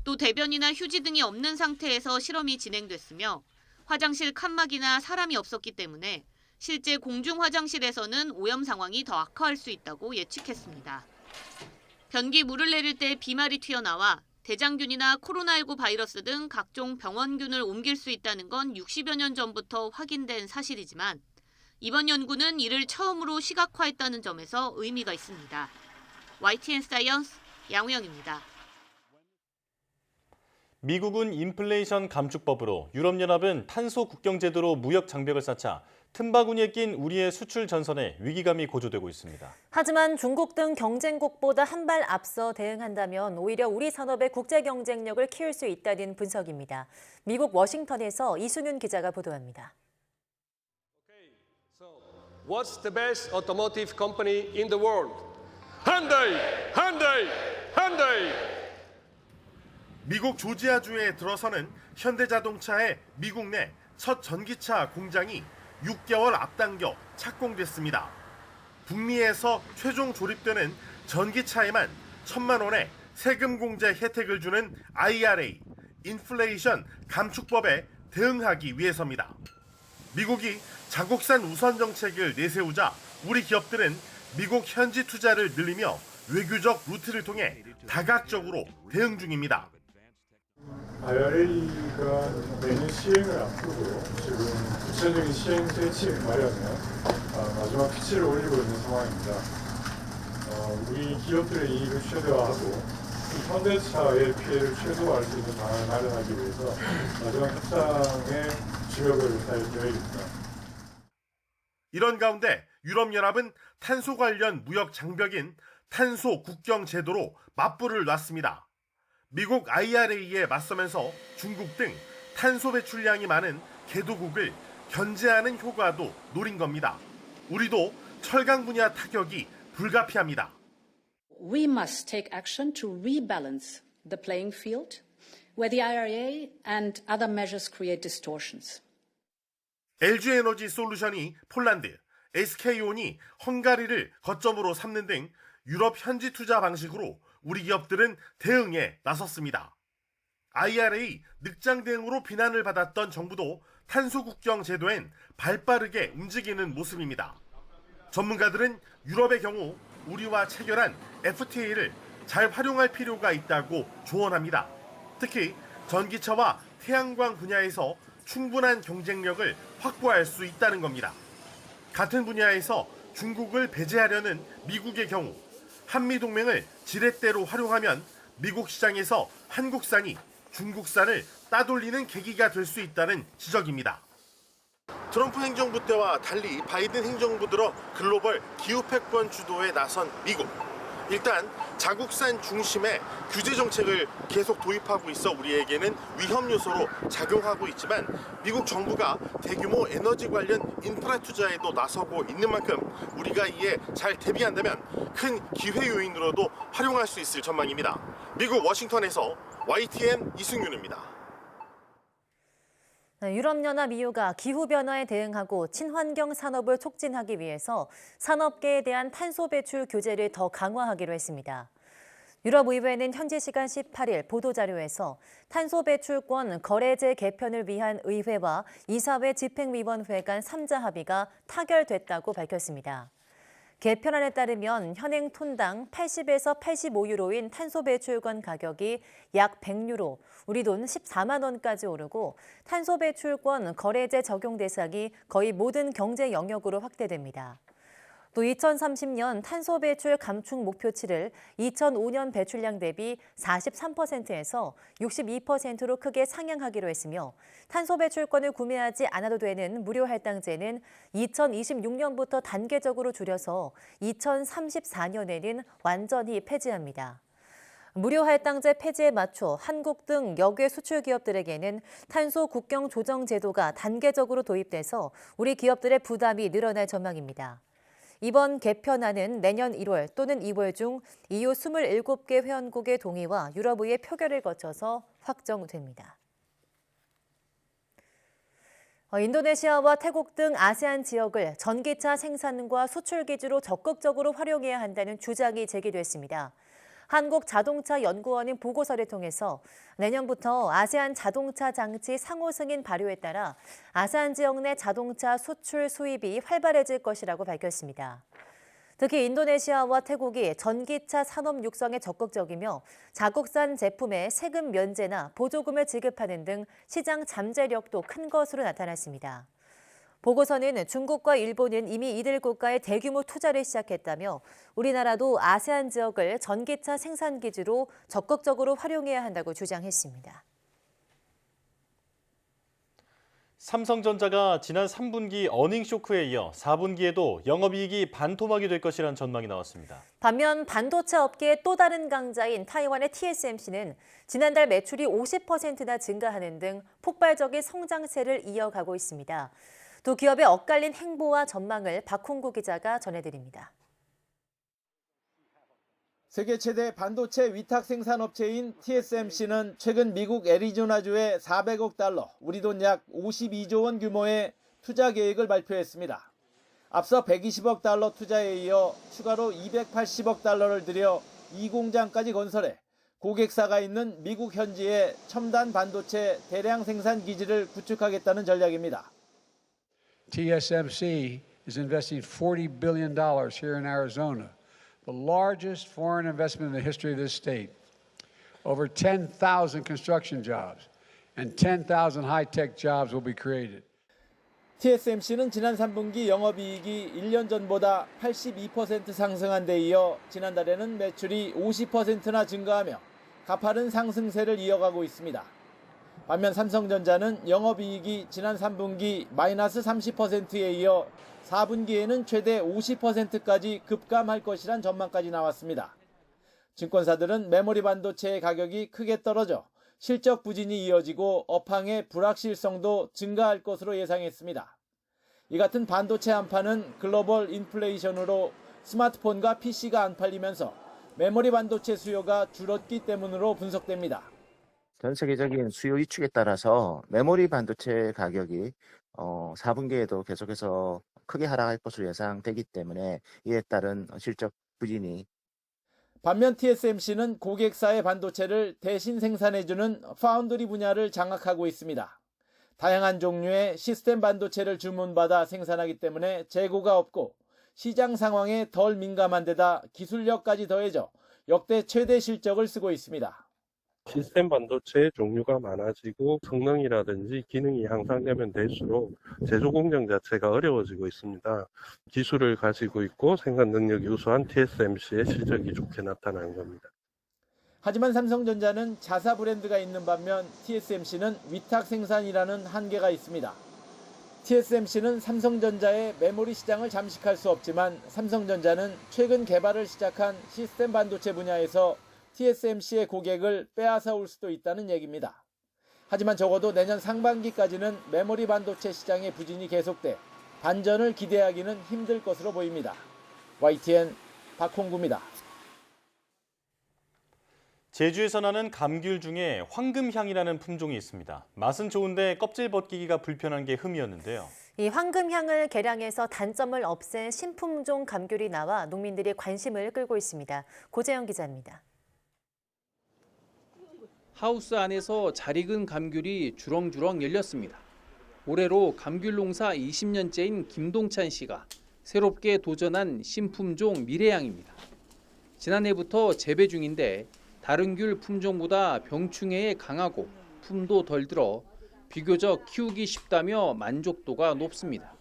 S12: 또 대변이나 휴지 등이 없는 상태에서 실험이 진행됐으며 화장실 칸막이나 사람이 없었기 때문에 실제 공중 화장실에서는 오염 상황이 더 악화할 수 있다고 예측했습니다. 변기 물을 내릴 때 비말이 튀어나와 대장균이나 코로나19 바이러스 등 각종 병원균을 옮길 수 있다는 건 60여 년 전부터 확인된 사실이지만 이번 연구는 이를 처음으로 시각화했다는 점에서 의미가 있습니다. YTN 사이언스 양우영입니다.
S1: 미국은 인플레이션 감축법으로 유럽연합은 탄소 국경제도로 무역 장벽을 쌓자 틈바구니에 낀 우리의 수출 전선에 위기감이 고조되고 있습니다.
S2: 하지만 중국 등 경쟁국보다 한 발 앞서 대응한다면 오히려 우리 산업의 국제 경쟁력을 키울 수 있다는 분석입니다. 미국 워싱턴에서 이순윤 기자가 보도합니다.
S14: What's the best automotive company in the world? Hyundai, Hyundai, Hyundai.
S15: 미국 조지아주에 들어서는 현대자동차의 미국 내 첫 전기차 공장이 6개월 앞당겨 착공됐습니다. 북미에서 최종 조립되는 전기차에만 1,000만 원의 세금 공제 혜택을 주는 IRA, 인플레이션 감축법에 대응하기 위해서입니다. 미국이 자국산 우선 정책을 내세우자 우리 기업들은 미국 현지 투자를 늘리며 외교적 루트를 통해 다각적으로 대응 중입니다.
S16: IRA가 내년 시행을 앞두고 지금 구체적인 시행 대책 마련에 마지막 피치를 올리고 있는 상황입니다. 우리 기업들의 이익을 최대화하고 현대차의 피해를 최소화할 수 있는 방안을 마련하기 위해서 마지막 협상에 주력을 다할 계획입니다.
S15: 이런 가운데 유럽연합은 탄소 관련 무역 장벽인 탄소 국경 제도로 맞불을 놨습니다. 미국 IRA에 맞서면서 중국 등 탄소 배출량이 많은 개도국을 견제하는 효과도 노린 겁니다. 우리도 철강 분야 타격이 불가피합니다.
S17: We must take action to rebalance the playing field where the IRA and other measures create distortions.
S15: LG에너지 솔루션이 폴란드, SK온이 헝가리를 거점으로 삼는 등 유럽 현지 투자 방식으로 우리 기업들은 대응에 나섰습니다. IRA 늑장 대응으로 비난을 받았던 정부도 탄소 국경 제도엔 발빠르게 움직이는 모습입니다. 전문가들은 유럽의 경우 우리와 체결한 FTA를 잘 활용할 필요가 있다고 조언합니다. 특히 전기차와 태양광 분야에서 충분한 경쟁력을 확보할 수 있다는 겁니다. 같은 분야에서 중국을 배제하려는 미국의 경우 한미동맹을 지렛대로 활용하면 미국 시장에서 한국산이 중국산을 따돌리는 계기가 될 수 있다는 지적입니다. 트럼프 행정부 때와 달리 바이든 행정부 들어 글로벌 기후 패권 주도에 나선 미국. 일단 자국산 중심의 규제 정책을 계속 도입하고 있어 우리에게는 위험 요소로 작용하고 있지만 미국 정부가 대규모 에너지 관련 인프라 투자에도 나서고 있는 만큼 우리가 이에 잘 대비한다면 큰 기회 요인으로도 활용할 수 있을 전망입니다. 미국 워싱턴에서 YTN 이승윤입니다.
S2: 유럽연합 EU가 기후변화에 대응하고 친환경 산업을 촉진하기 위해서 산업계에 대한 탄소 배출 규제를 더 강화하기로 했습니다. 유럽의회는 현지 시간 18일 보도자료에서 탄소 배출권 거래제 개편을 위한 의회와 이사회 집행위원회 간 3자 합의가 타결됐다고 밝혔습니다. 개편안에 따르면 현행 톤당 80에서 85유로인 탄소 배출권 가격이 약 100유로, 우리 돈 14만 원까지 오르고 탄소 배출권 거래제 적용 대상이 거의 모든 경제 영역으로 확대됩니다. 또 2030년 탄소 배출 감축 목표치를 2005년 배출량 대비 43%에서 62%로 크게 상향하기로 했으며 탄소 배출권을 구매하지 않아도 되는 무료 할당제는 2026년부터 단계적으로 줄여서 2034년에는 완전히 폐지합니다. 무료 할당제 폐지에 맞춰 한국 등 역외 수출 기업들에게는 탄소 국경 조정 제도가 단계적으로 도입돼서 우리 기업들의 부담이 늘어날 전망입니다. 이번 개편안은 내년 1월 또는 2월 중 EU 27개 회원국의 동의와 유럽의회 표결을 거쳐서 확정됩니다. 인도네시아와 태국 등 아세안 지역을 전기차 생산과 수출 기지로 적극적으로 활용해야 한다는 주장이 제기됐습니다. 한국자동차연구원은 보고서를 통해서 내년부터 아세안 자동차 장치 상호 승인 발효에 따라 아세안 지역 내 자동차 수출 수입이 활발해질 것이라고 밝혔습니다. 특히 인도네시아와 태국이 전기차 산업 육성에 적극적이며 자국산 제품에 세금 면제나 보조금을 지급하는 등 시장 잠재력도 큰 것으로 나타났습니다. 보고서는 중국과 일본은 이미 이들 국가의 대규모 투자를 시작했다며 우리나라도 아세안 지역을 전기차 생산 기지로 적극적으로 활용해야 한다고 주장했습니다.
S1: 삼성전자가 지난 3분기 어닝 쇼크에 이어 4분기에도 영업이익이 반토막이 될 것이라는 전망이 나왔습니다.
S2: 반면 반도체 업계의 또 다른 강자인 타이완의 TSMC는 지난달 매출이 50%나 증가하는 등 폭발적인 성장세를 이어가고 있습니다. 두 기업의 엇갈린 행보와 전망을 박홍구 기자가 전해드립니다.
S18: 세계 최대 반도체 위탁 생산업체인 TSMC는 최근 미국 애리조나주에 $400억, 우리 돈 약 52조 원 규모의 투자 계획을 발표했습니다. 앞서 120억 달러 투자에 이어 추가로 280억 달러를 들여 이 공장까지 건설해 고객사가 있는 미국 현지에 첨단 반도체 대량 생산 기지를 구축하겠다는 전략입니다.
S19: TSMC is investing $40 billion here in Arizona, the largest foreign investment in the history of this state. Over 10,000 construction jobs and 10,000 high-tech jobs will be created.
S18: TSMC는 지난 3분기 영업이익이 1년 전보다 82% 상승한 데 이어 지난달에는 매출이 50%나 증가하며 가파른 상승세를 이어가고 있습니다. 반면 삼성전자는 영업이익이 지난 3분기 마이너스 30%에 이어 4분기에는 최대 50%까지 급감할 것이란 전망까지 나왔습니다. 증권사들은 메모리 반도체의 가격이 크게 떨어져 실적 부진이 이어지고 업황의 불확실성도 증가할 것으로 예상했습니다. 이 같은 반도체 한파는 글로벌 인플레이션으로 스마트폰과 PC가 안 팔리면서 메모리 반도체 수요가 줄었기 때문으로 분석됩니다.
S20: 전 세계적인 수요 위축에 따라서 메모리 반도체 가격이 4분기에도 계속해서 크게 하락할 것으로 예상되기 때문에 이에 따른 실적 부진이
S18: 반면 TSMC는 고객사의 반도체를 대신 생산해주는 파운드리 분야를 장악하고 있습니다. 다양한 종류의 시스템 반도체를 주문받아 생산하기 때문에 재고가 없고 시장 상황에 덜 민감한 데다 기술력까지 더해져 역대 최대 실적을 쓰고 있습니다.
S21: 시스템 반도체의 종류가 많아지고 성능이라든지 기능이 향상되면 될수록 제조 공정 자체가 어려워지고 있습니다. 기술을 가지고 있고 생산 능력이 우수한 TSMC의 실적이 좋게 나타나는 겁니다.
S18: 하지만 삼성전자는 자사 브랜드가 있는 반면 TSMC는 위탁 생산이라는 한계가 있습니다. TSMC는 삼성전자의 메모리 시장을 잠식할 수 없지만 삼성전자는 최근 개발을 시작한 시스템 반도체 분야에서 TSMC의 고객을 빼앗아 올 수도 있다는 얘기입니다. 하지만 적어도 내년 상반기까지는 메모리 반도체 시장의 부진이 계속돼 반전을 기대하기는 힘들 것으로 보입니다. YTN 박홍구입니다.
S1: 제주에서 나는 감귤 중에 황금향이라는 품종이 있습니다. 맛은 좋은데 껍질 벗기기가 불편한 게 흠이었는데요.
S2: 이 황금향을 개량해서 단점을 없앤 신품종 감귤이 나와 농민들이 관심을 끌고 있습니다. 고재영 기자입니다.
S22: 하우스 안에서 잘 익은 감귤이 주렁주렁 열렸습니다. 올해로 감귤 농사 20년째인 김동찬 씨가 새롭게 도전한 신품종 미래향입니다. 지난해부터 재배 중인데 다른 귤 품종보다 병충해에 강하고 품도 덜 들어 비교적 키우기 쉽다며 만족도가 높습니다.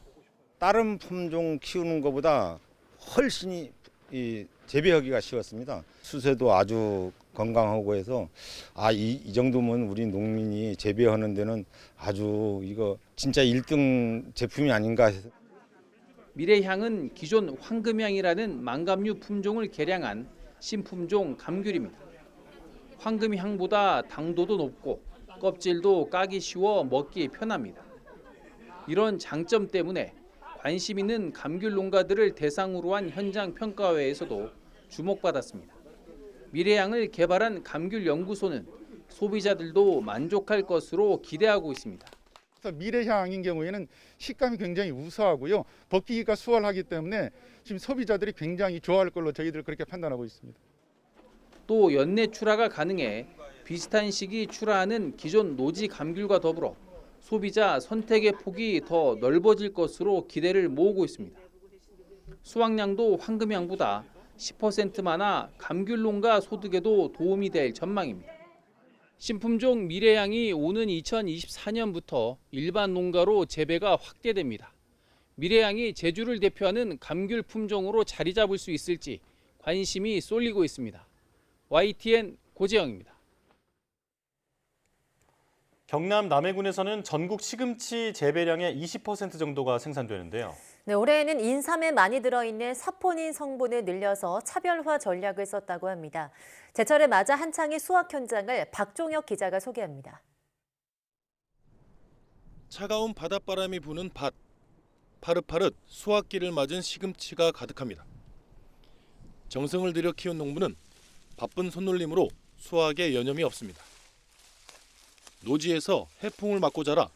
S23: 다른 품종 키우는 것보다 훨씬 재배하기가 쉬웠습니다. 수세도 아주 건강하고 해서 이 정도면 우리 농민이 재배하는 데는 아주 이거 진짜 1등 제품이 아닌가 해서.
S22: 미래향은 기존 황금향이라는 망감류 품종을 개량한 신품종 감귤입니다. 황금향보다 당도도 높고 껍질도 까기 쉬워 먹기 편합니다. 이런 장점 때문에 관심 있는 감귤 농가들을 대상으로 한 현장 평가회에서도 주목받았습니다. 미래향을 개발한 감귤 연구소는 소비자들도 만족할 것으로 기대하고 있습니다.
S24: 미래향인 경우에는 식감이 굉장히 우수하고요. 벗기기가 수월하기 때문에 지금 소비자들이 굉장히 좋아할 걸로 저희들 그렇게 판단하고 있습니다.
S22: 또 연내 출하가 가능해 비슷한 시기 출하하는 기존 노지 감귤과 더불어 소비자 선택의 폭이 더 넓어질 것으로 기대를 모으고 있습니다. 수확량도 황금향보다 10% 많아 감귤 농가 소득에도 도움이 될 전망입니다. 신품종 미래향이 오는 2024년부터 일반 농가로 재배가 확대됩니다. 미래향이 제주를 대표하는 감귤 품종으로 자리 잡을 수 있을지 관심이 쏠리고 있습니다. YTN 고재영입니다.
S1: 경남 남해군에서는 전국 시금치 재배량의 20% 정도가 생산되는데요.
S2: 네, 올해에는 인삼에 많이 들어있는 사포닌 성분을 늘려서 차별화 전략을 썼다고 합니다. 제철을 맞아 한창의 수확 현장을 박종혁 기자가 소개합니다.
S25: 차가운 바닷바람이 부는 밭. 파릇파릇 수확기를 맞은 시금치가 가득합니다. 정성을 들여 키운 농부는 바쁜 손놀림으로 수확에 여념이 없습니다. 노지에서 해풍을 맞고 자라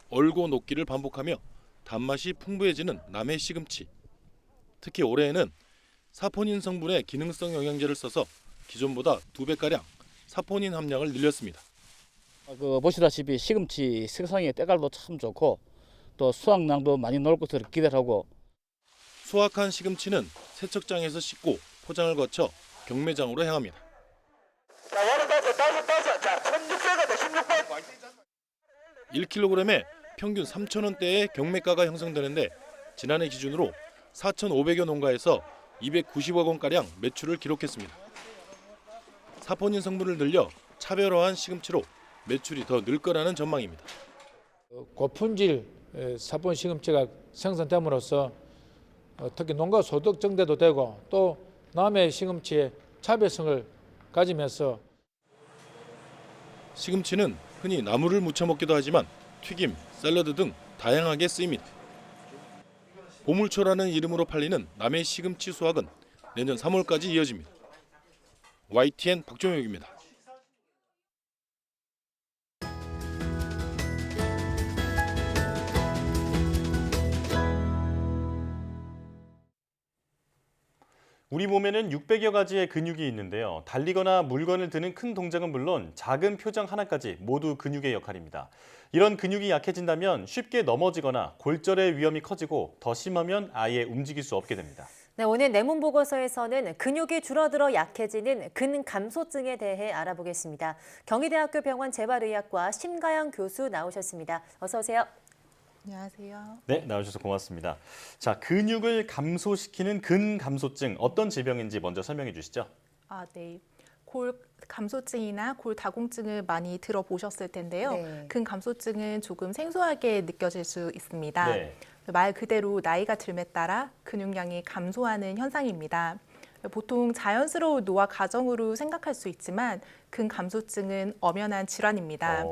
S25: 얼고 녹기를 반복하며 단맛이 풍부해지는 남해 시금치. 특히 올해에는 사포닌 성분의 기능성 영양제를 써서 기존보다 2배가량 사포닌 함량을 늘렸습니다.
S3: 보시다시피 시금치 생성의 때깔도 참 좋고 또 수확량도 많이 나올 것으로 기대를 하고,
S25: 수확한 시금치는 세척장에서 씻고 포장을 거쳐 경매장으로 향합니다. 1kg에 평균 3,000원대의 경매가가 형성되는데 지난해 기준으로 4,500여 농가에서 290억 원가량 매출을 기록했습니다. 사포닌 성분을 늘려 차별화한 시금치로 매출이 더 늘 거라는 전망입니다.
S4: 고품질 사포닌 시금치가 생산됨으로써 특히 농가 소득 증대도 되고 또 남해 시금치의 차별성을 가지면서
S25: 시금치는 흔히 나물을 무쳐 먹기도 하지만 튀김, 샐러드 등 다양하게 쓰입니다. 보물초라는 이름으로 팔리는 남해 시금치 수확은 내년 3월까지 이어집니다. YTN 박종혁입니다. 우리 몸에는 600여 가지의 근육이 있는데요. 달리거나 물건을 드는 큰 동작은 물론 작은 표정 하나까지 모두 근육의 역할입니다. 이런 근육이 약해진다면 쉽게 넘어지거나 골절의 위험이 커지고 더 심하면 아예 움직일 수 없게 됩니다.
S2: 네, 오늘 내문보고서에서는 근육이 줄어들어 약해지는 근감소증에 대해 알아보겠습니다. 경희대학교 병원 재활의학과 심가영 교수 나오셨습니다. 어서 오세요.
S5: 안녕하세요.
S1: 네, 나와주셔서 고맙습니다. 자, 근육을 감소시키는 근감소증, 어떤 질병인지 먼저 설명해 주시죠.
S5: 네. 골감소증이나 골다공증을 많이 들어보셨을 텐데요.
S2: 네.
S5: 근감소증은 조금 생소하게 느껴질 수 있습니다.
S1: 네.
S5: 말 그대로 나이가 들에 따라 근육량이 감소하는 현상입니다. 보통 자연스러운 노화 과정으로 생각할 수 있지만 근감소증은 엄연한 질환입니다.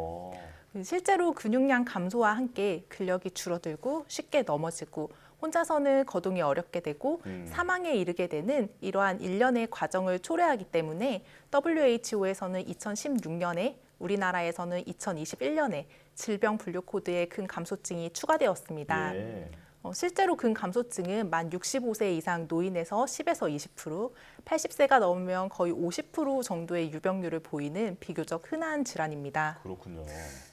S5: 실제로 근육량 감소와 함께 근력이 줄어들고 쉽게 넘어지고 혼자서는 거동이 어렵게 되고 사망에 이르게 되는 이러한 일련의 과정을 초래하기 때문에 WHO에서는 2016년에 우리나라에서는 2021년에 질병분류코드에 근감소증이 추가되었습니다.
S1: 네.
S5: 실제로 근감소증은 만 65세 이상 노인에서 10에서 20%, 80세가 넘으면 거의 50% 정도의 유병률을 보이는 비교적 흔한 질환입니다.
S1: 그렇군요.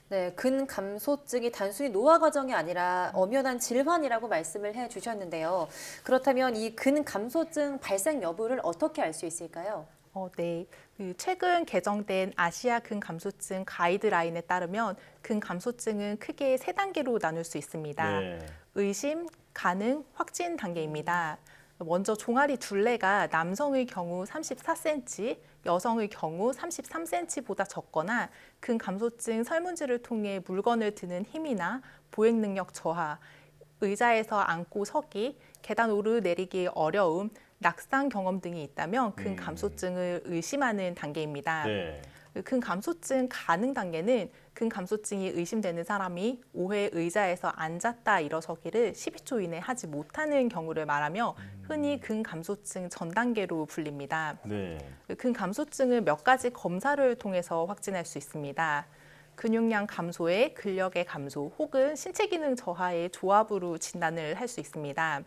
S2: 네, 근감소증이 단순히 노화 과정이 아니라 엄연한 질환이라고 말씀을 해주셨는데요. 그렇다면 이 근감소증 발생 여부를 어떻게 알 수 있을까요?
S5: 네. 최근 개정된 아시아 근감소증 가이드라인에 따르면 근감소증은 크게 3단계로 나눌 수 있습니다.
S1: 네.
S5: 의심, 가능, 확진 단계입니다. 먼저 종아리 둘레가 남성의 경우 34cm, 여성의 경우 33cm보다 적거나 근감소증 설문지를 통해 물건을 드는 힘이나 보행 능력 저하, 의자에서 앉고 서기, 계단 오르내리기 어려움, 낙상 경험 등이 있다면 근감소증을 의심하는 단계입니다.
S1: 네.
S5: 근감소증 가능 단계는 근감소증이 의심되는 사람이 5회 의자에서 앉았다 일어서기를 12초 이내 하지 못하는 경우를 말하며 흔히 근감소증 전 단계로 불립니다.
S1: 네.
S5: 근감소증은 몇 가지 검사를 통해서 확진할 수 있습니다. 근육량 감소에 근력의 감소 혹은 신체 기능 저하의 조합으로 진단을 할 수 있습니다.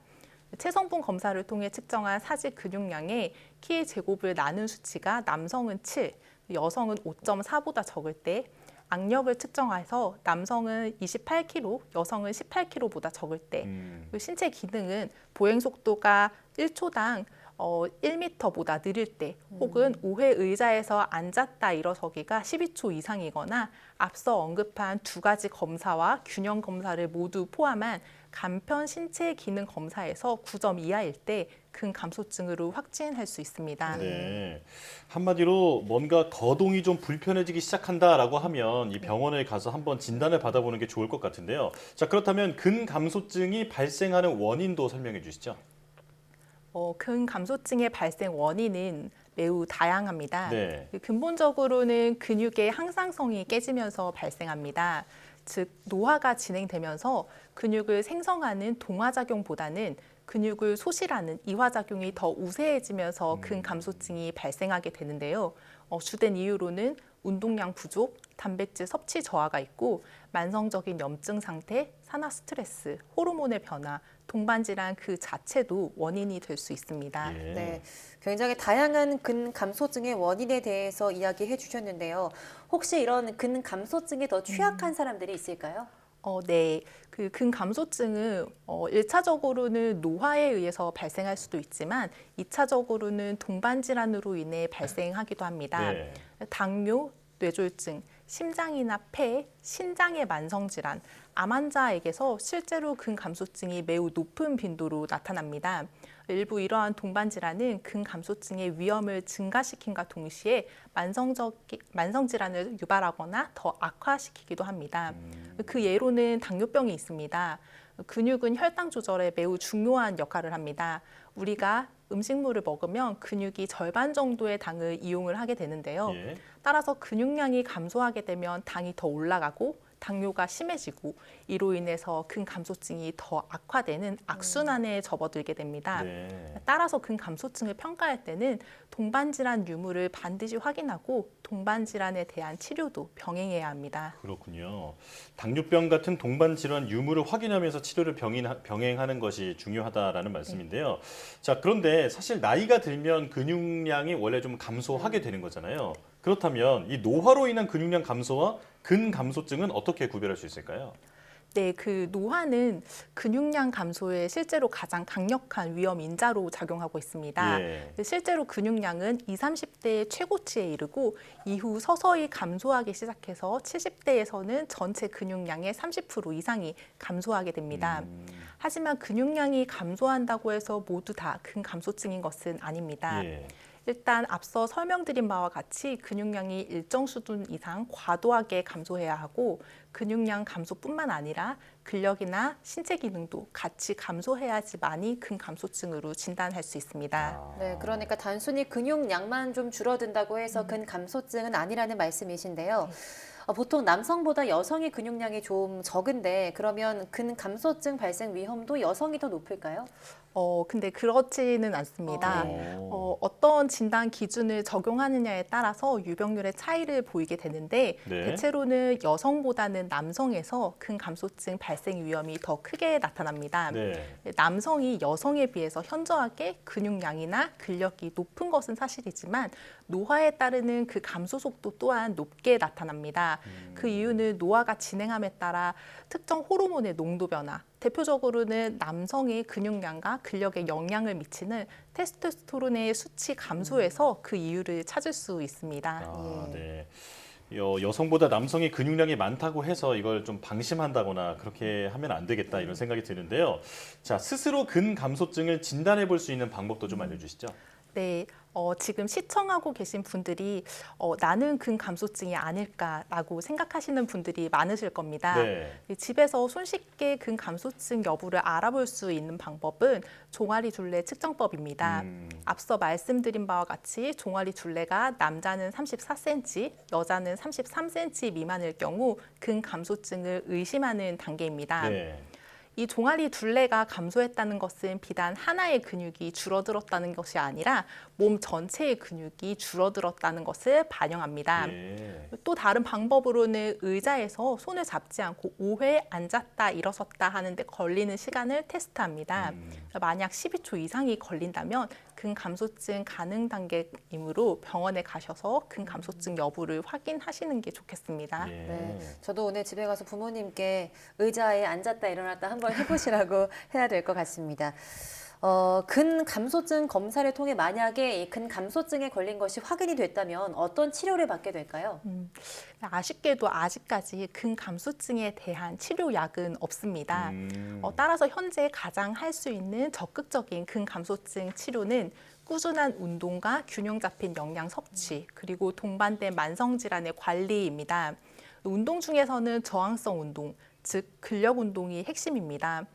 S5: 체성분 검사를 통해 측정한 사지 근육량의 키의 제곱을 나눈 수치가 남성은 7, 여성은 5.4보다 적을 때 악력을 측정해서 남성은 28kg, 여성은 18kg보다 적을 때 신체 기능은 보행 속도가 1초당 1m보다 느릴 때 혹은 5회 의자에서 앉았다 일어서기가 12초 이상이거나 앞서 언급한 2가지 검사와 균형 검사를 모두 포함한 간편 신체 기능 검사에서 9점 이하일 때 근감소증으로 확진할 수 있습니다.
S1: 네. 한마디로 뭔가 거동이 좀 불편해지기 시작한다라고 하면 이 병원에 가서 한번 진단을 받아보는 게 좋을 것 같은데요. 자, 그렇다면 근감소증이 발생하는 원인도 설명해 주시죠.
S5: 근감소증의 발생 원인은 매우 다양합니다.
S1: 네.
S5: 근본적으로는 근육의 항상성이 깨지면서 발생합니다. 즉 노화가 진행되면서 근육을 생성하는 동화작용보다는 근육을 소실하는 이화작용이 더 우세해지면서 근감소증이 발생하게 되는데요. 주된 이유로는 운동량 부족, 단백질 섭취 저하가 있고 만성적인 염증 상태, 산화 스트레스, 호르몬의 변화, 동반 질환 그 자체도 원인이 될 수 있습니다.
S2: 네, 굉장히 다양한 근감소증의 원인에 대해서 이야기해 주셨는데요. 혹시 이런 근감소증에 더 취약한 사람들이 있을까요?
S5: 네. 그 근감소증은 1차적으로는 노화에 의해서 발생할 수도 있지만 2차적으로는 동반 질환으로 인해 발생하기도 합니다.
S1: 네.
S5: 당뇨, 뇌졸중, 심장이나 폐, 신장의 만성질환, 암 환자에게서 실제로 근감소증이 매우 높은 빈도로 나타납니다. 일부 이러한 동반 질환은 근감소증의 위험을 증가시킨과 동시에 만성 질환을 유발하거나 더 악화시키기도 합니다. 그 예로는 당뇨병이 있습니다. 근육은 혈당 조절에 매우 중요한 역할을 합니다. 우리가 음식물을 먹으면 근육이 절반 정도의 당을 이용을 하게 되는데요. 따라서 근육량이 감소하게 되면 당이 더 올라가고 당뇨가 심해지고 이로 인해서 근감소증이 더 악화되는 악순환에 접어들게 됩니다. 따라서 근감소증을 평가할 때는 동반질환 유무를 반드시 확인하고 동반질환에 대한 치료도 병행해야 합니다.
S1: 그렇군요. 당뇨병 같은 동반 질환 유무를 확인하면서 치료를 병행하는 것이 중요하다라는 말씀인데요. 자, 그런데 사실 나이가 들면 근육량이 원래 좀 감소하게 되는 거잖아요. 그렇다면 이 노화로 인한 근육량 감소와 근감소증은 어떻게 구별할 수 있을까요?
S5: 네, 그 노화는 근육량 감소에 실제로 가장 강력한 위험 인자로 작용하고 있습니다. 실제로 근육량은 20, 30대의 최고치에 이르고 이후 서서히 감소하기 시작해서 70대에서는 전체 근육량의 30% 이상이 감소하게 됩니다. 하지만 근육량이 감소한다고 해서 모두 다 근감소증인 것은 아닙니다. 일단 앞서 설명드린 바와 같이 근육량이 일정 수준 이상 과도하게 감소해야 하고 근육량 감소뿐만 아니라 근력이나 신체 기능도 같이 감소해야지만이 근감소증으로 진단할 수 있습니다.
S2: 네, 그러니까 단순히 근육량만 좀 줄어든다고 해서 근감소증은 아니라는 말씀이신데요. 보통 남성보다 여성이 근육량이 좀 적은데 그러면 근감소증 발생 위험도 여성이 더 높을까요?
S5: 근데 그렇지는 않습니다. 어떤 진단 기준을 적용하느냐에 따라서 유병률의 차이를 보이게 되는데 대체로는 여성보다는 남성에서 근감소증 발생 위험이 더 크게 나타납니다. 남성이 여성에 비해서 현저하게 근육량이나 근력이 높은 것은 사실이지만 노화에 따르는 그 감소 속도 또한 높게 나타납니다. 그 이유는 노화가 진행함에 따라 특정 호르몬의 농도 변화, 대표적으로는 남성의 근육량과 근력에 영향을 미치는 테스토스테론의 수치 감소에서 그 이유를 찾을 수 있습니다.
S1: 네. 여성보다 남성이 근육량이 많다고 해서 이걸 좀 방심한다거나 그렇게 하면 안 되겠다 이런 생각이 드는데요. 자, 스스로 근감소증을 진단해 볼 수 있는 방법도 좀 알려주시죠.
S5: 네, 지금 시청하고 계신 분들이 나는 근감소증이 아닐까라고 생각하시는 분들이 많으실 겁니다. 집에서 손쉽게 근감소증 여부를 알아볼 수 있는 방법은 종아리 둘레 측정법입니다. 앞서 말씀드린 바와 같이 종아리 둘레가 남자는 34cm, 여자는 33cm 미만일 경우 근감소증을 의심하는 단계입니다. 이 종아리 둘레가 감소했다는 것은 비단 하나의 근육이 줄어들었다는 것이 아니라 몸 전체의 근육이 줄어들었다는 것을 반영합니다. 또 다른 방법으로는 의자에서 손을 잡지 않고 5회 앉았다 일어섰다 하는데 걸리는 시간을 테스트합니다. 만약 12초 이상이 걸린다면 근감소증 가능 단계이므로 병원에 가셔서 근감소증 여부를 확인하시는 게 좋겠습니다.
S2: 네, 저도 오늘 집에 가서 부모님께 의자에 앉았다 일어났다 한번 해보시라고 해야 될 것 같습니다. 근감소증 검사를 통해 만약에 이 근감소증에 걸린 것이 확인이 됐다면 어떤 치료를 받게 될까요?
S5: 아쉽게도 아직까지 근감소증에 대한 치료약은 없습니다. 따라서 현재 가장 할 수 있는 적극적인 근감소증 치료는 꾸준한 운동과 균형 잡힌 영양 섭취, 그리고 동반된 만성질환의 관리입니다. 운동 중에서는 저항성 운동, 즉 근력 운동이 핵심입니다.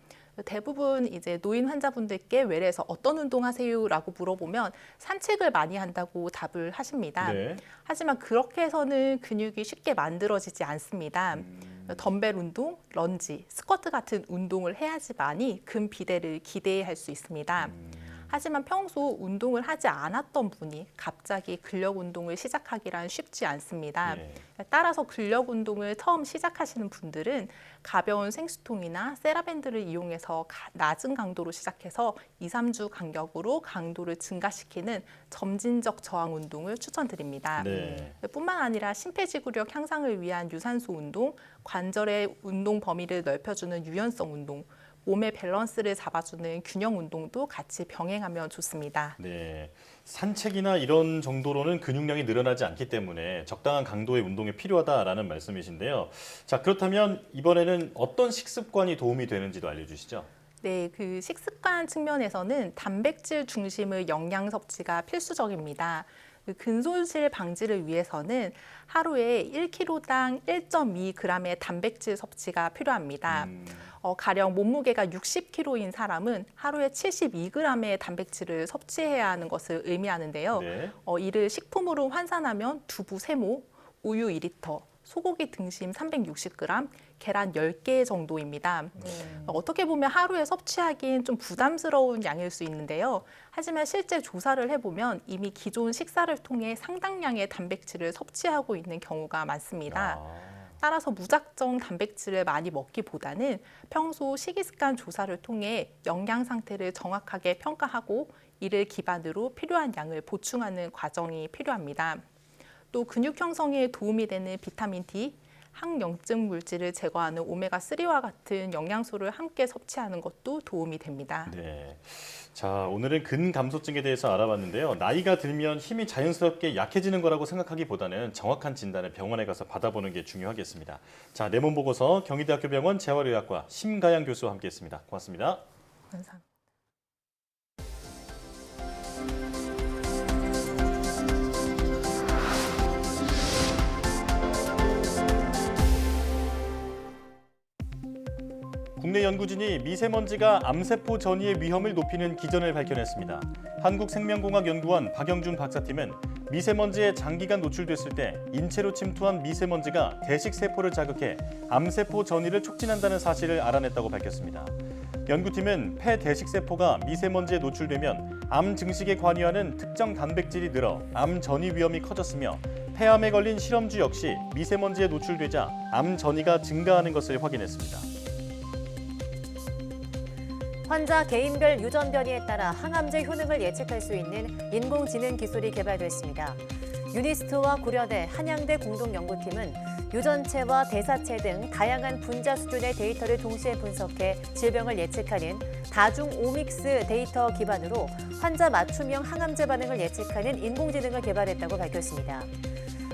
S5: 대부분 이제 노인 환자분들께 외래에서 어떤 운동하세요라고 물어보면 산책을 많이 한다고 답을 하십니다. 하지만 그렇게 해서는 근육이 쉽게 만들어지지 않습니다. 덤벨 운동, 런지, 스쿼트 같은 운동을 해야지만이 근비대를 기대할 수 있습니다. 하지만 평소 운동을 하지 않았던 분이 갑자기 근력 운동을 시작하기란 쉽지 않습니다. 따라서 근력 운동을 처음 시작하시는 분들은 가벼운 생수통이나 세라밴드를 이용해서 낮은 강도로 시작해서 2, 3주 간격으로 강도를 증가시키는 점진적 저항 운동을 추천드립니다. 뿐만 아니라 심폐지구력 향상을 위한 유산소 운동, 관절의 운동 범위를 넓혀주는 유연성 운동, 몸의 밸런스를 잡아주는 균형 운동도 같이 병행하면 좋습니다.
S1: 네, 산책이나 이런 정도로는 근육량이 늘어나지 않기 때문에 적당한 강도의 운동이 필요하다라는 말씀이신데요. 자, 그렇다면 이번에는 어떤 식습관이 도움이 되는지도 알려주시죠.
S5: 네, 그 식습관 측면에서는 단백질 중심의 영양 섭취가 필수적입니다. 근손실 방지를 위해서는 하루에 1kg당 1.2g의 단백질 섭취가 필요합니다. 가령 몸무게가 60kg인 사람은 하루에 72g의 단백질을 섭취해야 하는 것을 의미하는데요. 이를 식품으로 환산하면 두부 3모, 우유 2리터, 소고기 등심 360g, 계란 10개 정도입니다. 어떻게 보면 하루에 섭취하기엔 좀 부담스러운 양일 수 있는데요. 하지만 실제 조사를 해보면 이미 기존 식사를 통해 상당량의 단백질을 섭취하고 있는 경우가 많습니다. 따라서 무작정 단백질을 많이 먹기보다는 평소 식이습관 조사를 통해 영양 상태를 정확하게 평가하고 이를 기반으로 필요한 양을 보충하는 과정이 필요합니다. 또 근육 형성에 도움이 되는 비타민 D, 항염증 물질을 제거하는 오메가3와 같은 영양소를 함께 섭취하는 것도 도움이 됩니다.
S1: 네. 자, 오늘은 근감소증에 대해서 알아봤는데요. 나이가 들면 힘이 자연스럽게 약해지는 거라고 생각하기보다는 정확한 진단을 병원에 가서 받아보는 게 중요하겠습니다. 자, 내 몸 보고서 경희대학교 병원 재활의학과 심가양 교수와 함께했습니다. 고맙습니다.
S5: 감사합니다.
S1: 국내 연구진이 미세먼지가 암세포 전이의 위험을 높이는 기전을 발견했습니다. 한국생명공학연구원 박영준 박사팀은 미세먼지에 장기간 노출됐을 때 인체로 침투한 미세먼지가 대식세포를 자극해 암세포 전이를 촉진한다는 사실을 알아냈다고 밝혔습니다. 연구팀은 폐 대식세포가 미세먼지에 노출되면 암 증식에 관여하는 특정 단백질이 늘어 암 전이 위험이 커졌으며 폐암에 걸린 실험주 역시 미세먼지에 노출되자 암 전이가 증가하는 것을 확인했습니다.
S2: 환자 개인별 유전 변이에 따라 항암제 효능을 예측할 수 있는 인공지능 기술이 개발됐습니다. 유니스트와 고려대, 한양대 공동연구팀은 유전체와 대사체 등 다양한 분자 수준의 데이터를 동시에 분석해 질병을 예측하는 다중 오믹스 데이터 기반으로 환자 맞춤형 항암제 반응을 예측하는 인공지능을 개발했다고 밝혔습니다.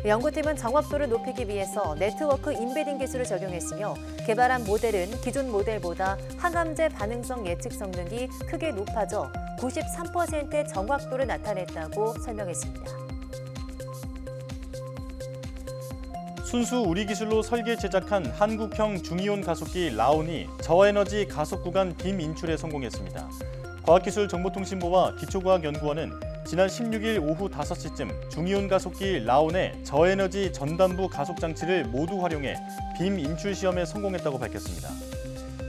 S2: 연구팀은 정확도를 높이기 위해서 네트워크 인베딩 기술을 적용했으며 개발한 모델은 기존 모델보다 항암제 반응성 예측 성능이 크게 높아져 93%의 정확도를 나타냈다고 설명했습니다.
S1: 순수 우리 기술로 설계 제작한 한국형 중이온 가속기 라온이 저에너지 가속 구간 빔 인출에 성공했습니다. 과학기술정보통신부와 기초과학연구원은 지난 16일 오후 5시쯤 중이온 가속기 라온의 저에너지 전단부 가속장치를 모두 활용해 빔 인출 시험에 성공했다고 밝혔습니다.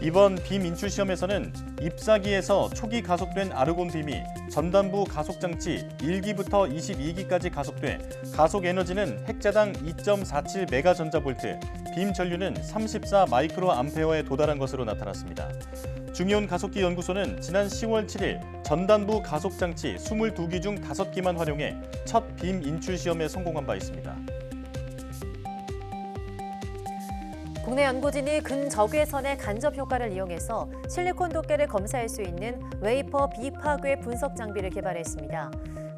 S1: 이번 빔 인출 시험에서는 ip사기에서 초기 가속된 아르곤 빔이 전단부 가속장치 1기부터 22기까지 가속돼 가속 에너지는 핵자당 2.47 메가전자볼트, 빔 전류는 34 마이크로 암페어에 도달한 것으로 나타났습니다. 중이온 가속기 연구소는 지난 10월 7일 전단부 가속장치 22기 중 5기만 활용해 첫 빔 인출 시험에 성공한 바 있습니다.
S2: 국내 연구진이 근적외선의 간접 효과를 이용해서 실리콘 두께를 검사할 수 있는 웨이퍼 비파괴 분석 장비를 개발했습니다.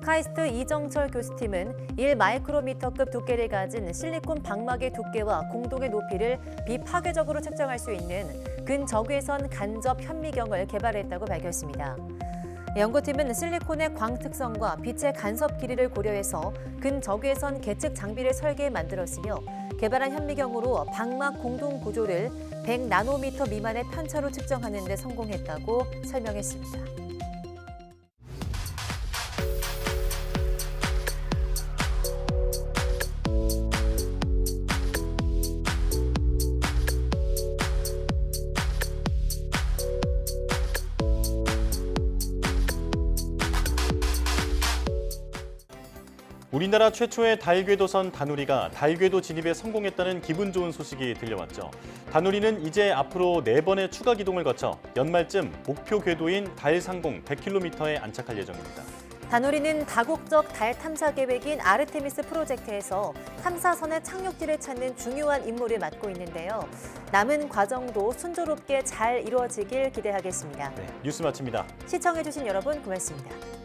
S2: 카이스트 이정철 교수팀은 1마이크로미터급 두께를 가진 실리콘 방막의 두께와 공동의 높이를 비파괴적으로 측정할 수 있는 근적외선 간접 현미경을 개발했다고 밝혔습니다. 연구팀은 실리콘의 광 특성과 빛의 간섭 길이를 고려해서 근적외선 계측 장비를 설계해 만들었으며 개발한 현미경으로 방막 공동 구조를 100나노미터 미만의 편차로 측정하는 데 성공했다고 설명했습니다.
S1: 우리나라 최초의 달 궤도선 다누리가 달 궤도 진입에 성공했다는 기분 좋은 소식이 들려왔죠. 다누리는 이제 앞으로 4번의 추가 기동을 거쳐 연말쯤 목표 궤도인 달 상공 100km에 안착할 예정입니다.
S2: 다누리는 다국적 달 탐사 계획인 아르테미스 프로젝트에서 탐사선의 착륙지를 찾는 중요한 임무를 맡고 있는데요. 남은 과정도 순조롭게 잘 이루어지길 기대하겠습니다.
S1: 뉴스 마칩니다.
S2: 시청해주신 여러분 고맙습니다.